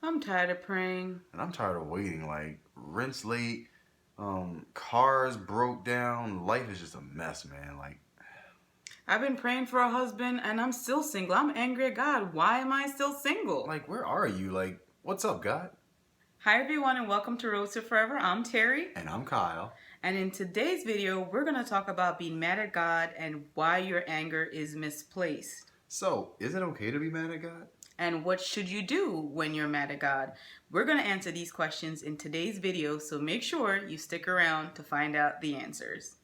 I'm tired of praying. And I'm tired of waiting. Like, rent's late, cars broke down. Life is just a mess, man. I've been praying for a husband and I'm still single. I'm angry at God. Why am I still single? where are you? What's up, God? Hi everyone and welcome to Road to Forever. I'm Terry. And I'm Kyle. And in today's video, we're going to talk about being mad at God and why your anger is misplaced. So, is it okay to be mad at God? And what should you do when you're mad at God? We're going to answer these questions in today's video, so make sure you stick around to find out the answers.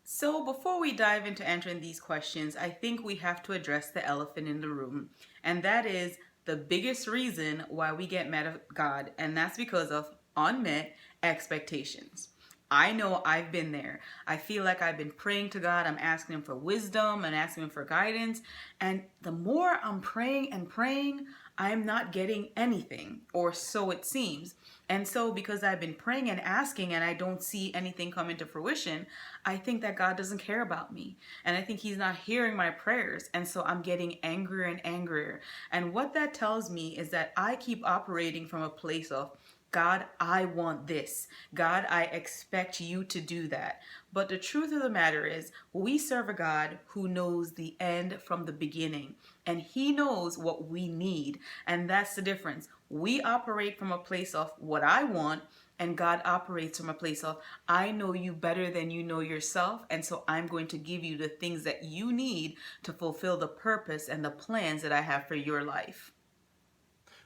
So before we dive into answering these questions, I think we have to address the elephant in the room, and that is the biggest reason why we get mad at God, and that's because of unmet expectations. I know I've been there. I feel like I've been praying to God. I'm asking Him for wisdom and asking Him for guidance. And the more I'm praying and praying, I'm not getting anything, or so it seems. And so because I've been praying and asking and I don't see anything come into fruition, I think that God doesn't care about me. And I think He's not hearing my prayers. And so I'm getting angrier and angrier. And what that tells me is that I keep operating from a place of, God, I want this. God, I expect you to do that. But the truth of the matter is, we serve a God who knows the end from the beginning, and He knows what we need. And that's the difference. We operate from a place of what I want, and God operates from a place of, I know you better than you know yourself, and so I'm going to give you the things that you need to fulfill the purpose and the plans that I have for your life.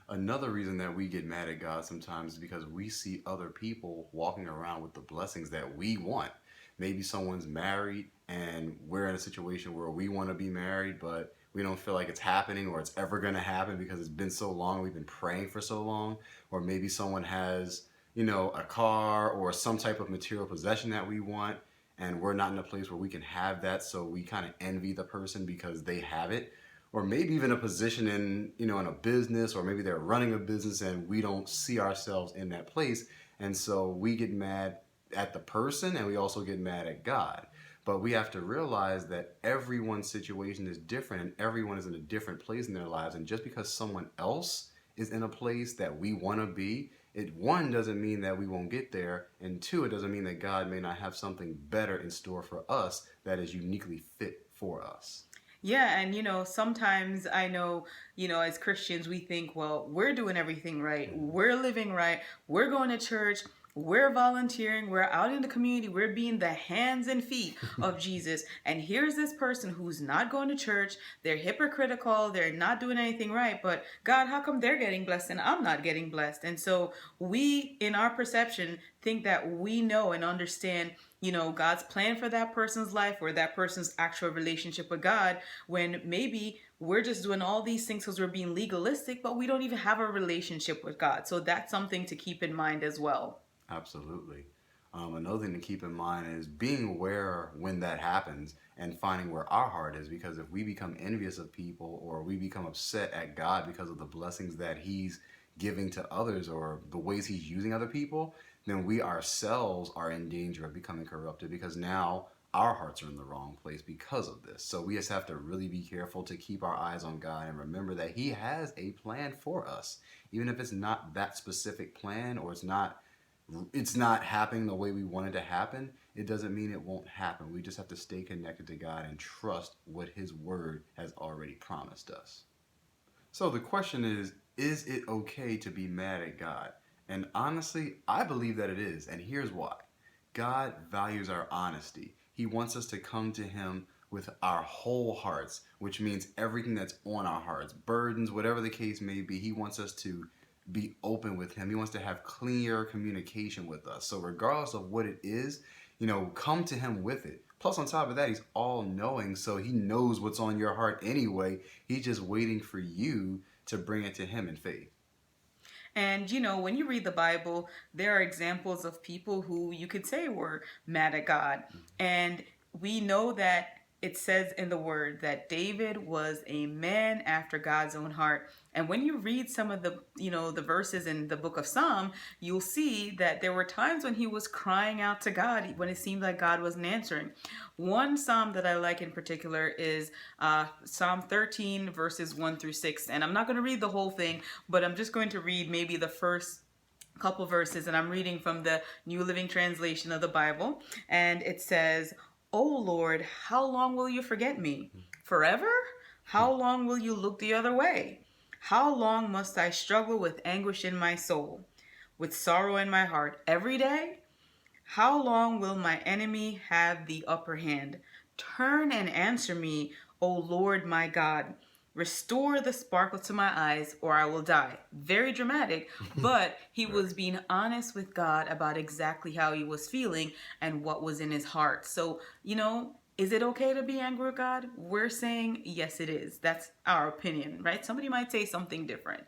Another reason that we get mad at God sometimes is because we see other people walking around with the blessings that we want. Maybe someone's married and we're in a situation where we want to be married, but we don't feel like it's happening or it's ever going to happen because it's been so long, we've been praying for so long. Or maybe someone has, a car or some type of material possession that we want, and we're not in a place where we can have that, so we kind of envy the person because they have it. Or maybe even a position in a business, or maybe they're running a business and we don't see ourselves in that place, and so we get mad at the person and we also get mad at God. But we have to realize that everyone's situation is different and everyone is in a different place in their lives, and just because someone else is in a place that we want to be, it, one, doesn't mean that we won't get there, and two, it doesn't mean that God may not have something better in store for us that is uniquely fit for us. Yeah, and sometimes I know, as Christians, we think, well, we're doing everything right, we're living right, we're going to church, we're volunteering, we're out in the community, we're being the hands and feet of Jesus. And here's this person who's not going to church, they're hypocritical, they're not doing anything right, but God, how come they're getting blessed and I'm not getting blessed? And so we, in our perception, think that we know and understand God's plan for that person's life or that person's actual relationship with God, when maybe we're just doing all these things because we're being legalistic, but we don't even have a relationship with God. So that's something to keep in mind as well. Absolutely. Another thing to keep in mind is being aware when that happens and finding where our heart is, because if we become envious of people or we become upset at God because of the blessings that He's giving to others or the ways He's using other people, then we ourselves are in danger of becoming corrupted, because now our hearts are in the wrong place because of this. So we just have to really be careful to keep our eyes on God and remember that He has a plan for us. Even if it's not that specific plan, or it's not happening the way we want it to happen, it doesn't mean it won't happen. We just have to stay connected to God and trust what His word has already promised us. So the question is it okay to be mad at God? And honestly, I believe that it is, and here's why. God values our honesty. He wants us to come to Him with our whole hearts, which means everything that's on our hearts, burdens, whatever the case may be. He wants us to be open with Him. He wants to have clear communication with us. So regardless of what it is, come to Him with it. Plus, on top of that, He's all-knowing, so He knows what's on your heart anyway. He's just waiting for you to bring it to Him in faith. And when you read the Bible, there are examples of people who you could say were mad at God. And we know that it says in the word that David was a man after God's own heart. And when you read some of the verses in the book of Psalm, you'll see that there were times when he was crying out to God when it seemed like God wasn't answering. One psalm that I like in particular is Psalm 13, verses 1 through 6. And I'm not going to read the whole thing, but I'm just going to read maybe the first couple verses, and I'm reading from the New Living Translation of the Bible. And it says, "O Lord, how long will you forget me? Forever? How long will you look the other way? How long must I struggle with anguish in my soul, with sorrow in my heart every day? How long will my enemy have the upper hand? Turn and answer me, O Lord my God. Restore the sparkle to my eyes, or I will die." Very dramatic, but he was being honest with God about exactly how he was feeling and what was in his heart. So, is it okay to be angry with God? We're saying yes, it is. That's our opinion, right? Somebody might say something different.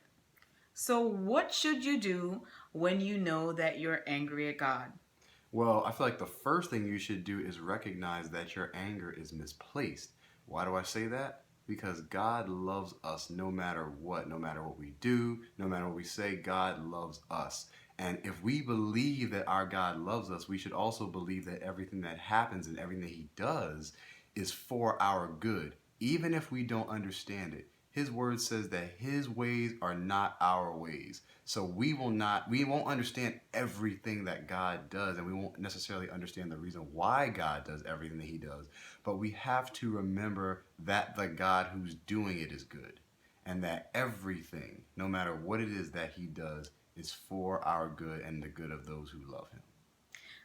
So, what should you do when you know that you're angry at God? Well, I feel like the first thing you should do is recognize that your anger is misplaced. Why do I say that? Because God loves us no matter what we do, no matter what we say, God loves us. And if we believe that our God loves us, we should also believe that everything that happens and everything that He does is for our good, even if we don't understand it. His word says that His ways are not our ways. So we won't understand everything that God does, and we won't necessarily understand the reason why God does everything that He does. But we have to remember that the God who's doing it is good, and that everything, no matter what it is that He does, is for our good and the good of those who love Him.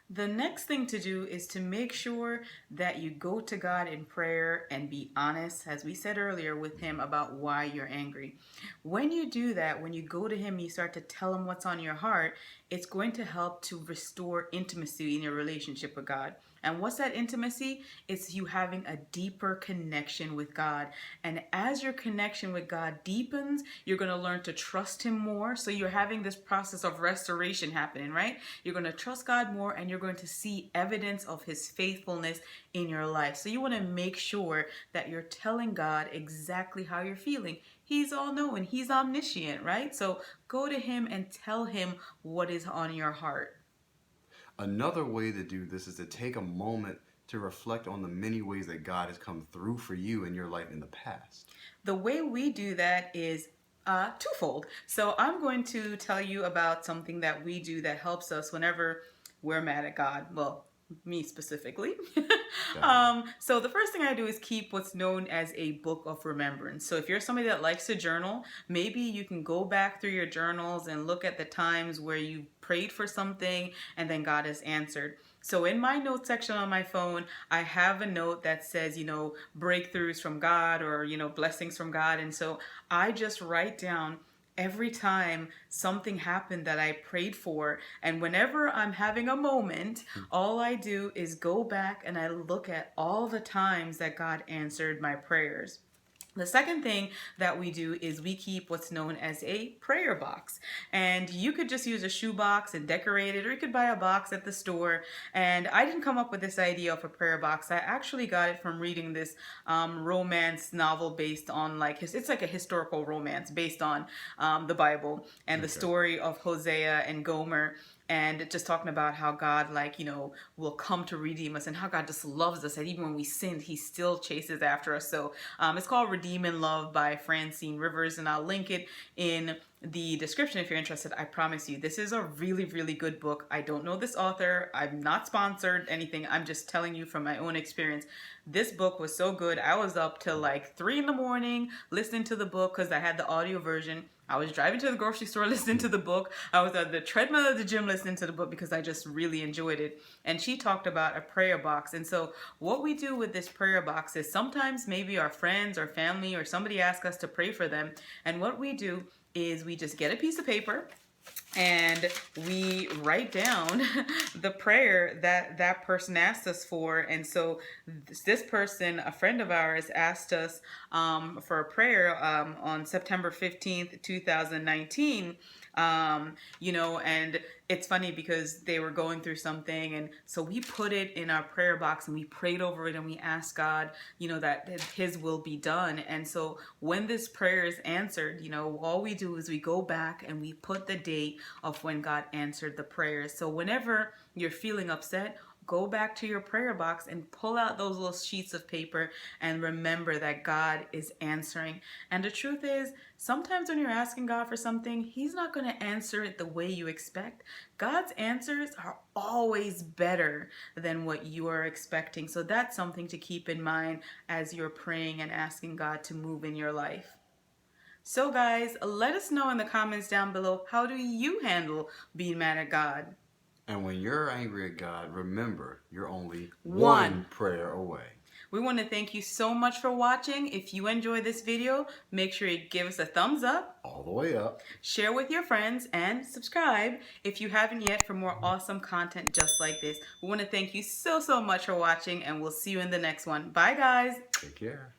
The next thing to do is to make sure that you go to God in prayer and be honest, as we said earlier, with Him about why you're angry. When you do that, when you go to Him, you start to tell Him what's on your heart, it's going to help to restore intimacy in your relationship with God. And what's that intimacy? It's you having a deeper connection with God. And as your connection with God deepens, you're going to learn to trust Him more. So you're having this process of restoration happening, right? You're going to trust God more, and you're going to see evidence of His faithfulness in your life. So you want to make sure that you're telling God exactly how you're feeling. He's all knowing, He's omniscient, right? So go to Him and tell Him what is on your heart. Another way to do this is to take a moment to reflect on the many ways that God has come through for you in your life in the past. The way we do that is twofold. So I'm going to tell you about something that we do that helps us whenever we're mad at God. Well, me specifically. So the first thing I do is keep what's known as a book of remembrance. So if you're somebody that likes to journal, maybe you can go back through your journals and look at the times where you prayed for something and then God has answered. So in my notes section on my phone, I have a note that says, breakthroughs from God, or, blessings from God. And so I just write down every time something happened that I prayed for. And whenever I'm having a moment, all I do is go back and I look at all the times that God answered my prayers. The second thing that we do is we keep what's known as a prayer box. And you could just use a shoebox and decorate it, or you could buy a box at the store. And I didn't come up with this idea of a prayer box. I actually got it from reading this romance novel based on, it's like a historical romance based on the Bible and the story of Hosea and Gomer. And just talking about how God, will come to redeem us, and how God just loves us, and even when we sinned, He still chases after us. So it's called Redeem in Love by Francine Rivers, and I'll link it in the description if you're interested. I promise you, this is a really, really good book. I don't know this author. I'm not sponsored, anything. I'm just telling you from my own experience. This book was so good. I was up till 3 a.m. listening to the book because I had the audio version. I was driving to the grocery store listening to the book. I was at the treadmill at the gym listening to the book because I just really enjoyed it. And she talked about a prayer box. And so what we do with this prayer box is sometimes maybe our friends or family or somebody asks us to pray for them. And what we do is we just get a piece of paper and we write down the prayer that that person asked us for. And so this person, a friend of ours, asked us for a prayer on September 15th, 2019. And it's funny because they were going through something, and so we put it in our prayer box and we prayed over it and we asked God, that his will be done. And so when this prayer is answered, all we do is we go back and we put the date of when God answered the prayer. So whenever you're feeling upset, go back to your prayer box and pull out those little sheets of paper and remember that God is answering. And the truth is, sometimes when you're asking God for something, He's not going to answer it the way you expect. God's answers are always better than what you are expecting. So that's something to keep in mind as you're praying and asking God to move in your life. So guys, let us know in the comments down below, how do you handle being mad at God? And when you're angry at God, remember, you're only One prayer away. We want to thank you so much for watching. If you enjoyed this video, make sure you give us a thumbs up, all the way up, share with your friends, and subscribe if you haven't yet for more awesome content just like this. We want to thank you so much for watching, and we'll see you in the next one. Bye guys. Take care.